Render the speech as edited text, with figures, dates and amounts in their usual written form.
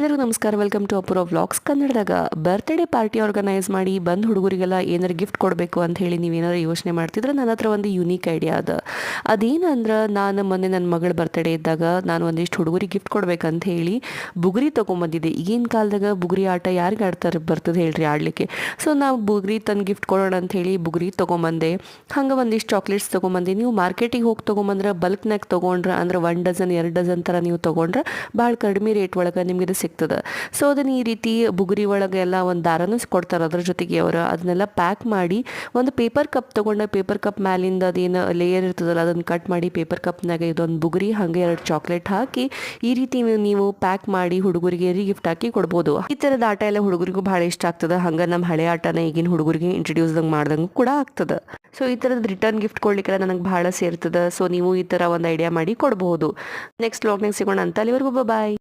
ಎಲ್ಲರಿಗೂ ನಮಸ್ಕಾರ, welcome to Apoorva vlogs. ಕನ್ನಡದಾಗ ಬರ್ತ್ಡೇ ಪಾರ್ಟಿ ಆರ್ಗನೈಸ್ ಮಾಡಿ ಬಂದು ಹುಡುಗರಿಗೆಲ್ಲ ಏನಾರು ಗಿಫ್ಟ್ ಕೊಡಬೇಕು ಅಂತ ಹೇಳಿ ನೀವೇನಾರು ಯೋಚನೆ ಮಾಡ್ತಿದ್ರೆ ನನ್ನ ಹತ್ರ ಒಂದು ಯೂನಿಕ್ ಐಡಿಯಾ ಅದ. ಅದೇನಂದ್ರೆ, ನಾನು ಮೊನ್ನೆ ನನ್ನ ಮಗಳ ಬರ್ತ್ಡೇ ಇದ್ದಾಗ ನಾನು ಒಂದಿಷ್ಟು ಹುಡುಗರಿಗೆ ಗಿಫ್ಟ್ ಕೊಡ್ಬೇಕಂತ ಹೇಳಿ ಬುಗುರಿ ತೊಗೊಂಬಂದಿದ್ದೆ. ಈಗಿನ ಕಾಲದಾಗ ಬುಗುರಿ ಆಟ ಯಾರಿಗೆ ಆಡ್ತಾರೆ ಬರ್ತದೆ ಹೇಳ್ರಿ ಆಡಲಿಕ್ಕೆ. ಸೊ ನಾವು ಬುಗುರಿ ತಂದು ಗಿಫ್ಟ್ ಕೊಡೋಣ ಅಂತ ಹೇಳಿ ಬುಗುರಿ ತೊಗೊಂಬಂದೆ. ಹಂಗೆ ಒಂದಿಷ್ಟು ಚಾಕ್ಲೇಟ್ಸ್ ತೊಗೊಂಬಂದೆ. ನೀವು ಮಾರ್ಕೆಟಿಗೆ ಹೋಗಿ ತೊಗೊಂಬಂದ್ರೆ ಬಲ್ಕ್ನಾಗ ತೊಗೊಂಡ್ರೆ ಅಂದ್ರೆ 1 ಡಜನ್ 2 ಡಜನ್ ಥರ ನೀವು ತೊಗೊಂಡ್ರೆ ಭಾಳ ಕಡಿಮೆ ರೇಟ್ ಒಳಗೆ ನಿಮಗೆ ಇದು ಸಿಗ್ತದೆ. ಸೊ ಅದನ್ನು ಈ ರೀತಿ ಬುಗುರಿ ಒಳಗೆ ಎಲ್ಲ ಒಂದು ದಾರನೂ ಕೊಡ್ತಾರೆ. ಅದ್ರ ಜೊತೆಗೆ ಅವರು ಅದನ್ನೆಲ್ಲ ಪ್ಯಾಕ್ ಮಾಡಿ ಒಂದು ಪೇಪರ್ ಕಪ್ ತೊಗೊಂಡು ಪೇಪರ್ ಕಪ್ ಮ್ಯಾಲಿಂದ ಅದೇನು ಲೇಯರ್ ಇರ್ತದಲ್ಲ ಅದನ್ನು ಕಟ್ ಮಾಡಿ ಪೇಪರ್ ಕಪ್ನಾಗ ಇದೊಂದು ಬುಗುರಿ ಹಾಗೆ 2 ಚಾಕ್ಲೇಟ್ ಹಾಕಿ ಈ ರೀತಿ ನೀವು ಪ್ಯಾಕ್ ಮಾಡಿ ಹುಡುಗರಿಗೆ ಗಿಫ್ಟ್ ಹಾಕಿ ಕೊಡ್ಬೋದು. ಈ ಥರದ ಆಟ ಎಲ್ಲ ಹುಡುಗರಿಗೂ ಭಾಳ ಇಷ್ಟ ಆಗ್ತದೆ. ಹಂಗೆ ನಮ್ಮ ಹಳೆ ಆಟನ ಈಗಿನ ಹುಡುಗರಿಗೆ ಇಂಟ್ರಡ್ಯೂಸ್ದಂಗೆ ಮಾಡ್ದಂಗೆ ಕೂಡ ಆಗ್ತದೆ. ಸೊ ಈ ಥರದ ರಿಟರ್ನ್ ಗಿಫ್ಟ್ ಕೊಡ್ಲಿಕ್ಕೆಲ್ಲ ನನಗೆ ಭಾಳ ಸೇರ್ತದೆ. ಸೊ ನೀವು ಈ ಥರ ಒಂದು ಐಡಿಯಾ ಮಾಡಿ ಕೊಡ್ಬೋದು. ನೆಕ್ಸ್ಟ್ ವ್ಲಾಗ್ನಾಗ ಸಿಗೋಣ ಅಂತ. ಅಲ್ಲಿವರೆಗೂ ಬಾಯ್.